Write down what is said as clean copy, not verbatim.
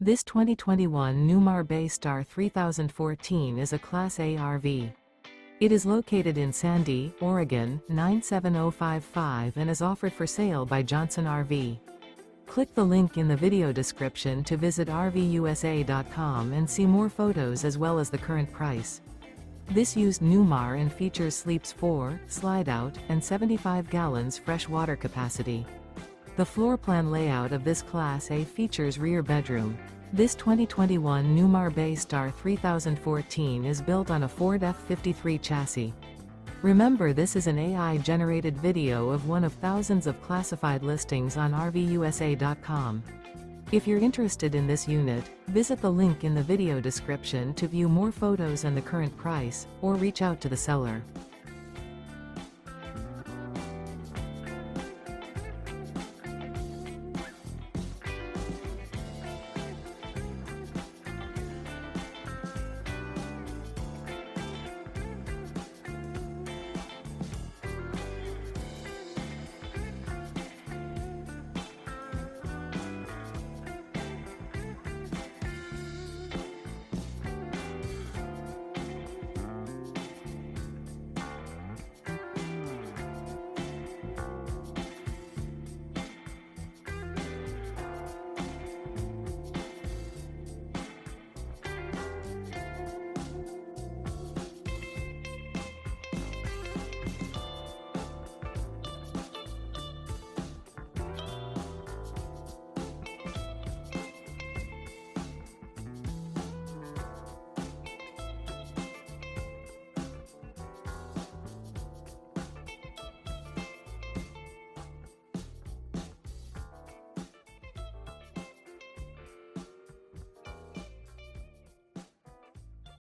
This 2021 Newmar Bay Star 3014 is a Class A RV. It is located in Sandy, Oregon, 97055 and is offered for sale by Johnson RV. Click the link in the video description to visit RVUSA.com and see more photos as well as the current price. This used Newmar and features sleeps 4, Slideout, and 75 gallons fresh water capacity. The floor plan layout of this Class A features rear bedroom. This 2021 Newmar Bay Star 3014 is built on a Ford F53 chassis. Remember, this is an AI-generated video of one of thousands of classified listings on RVUSA.com. If you're interested in this unit, visit the link in the video description to view more photos and the current price, or reach out to the seller.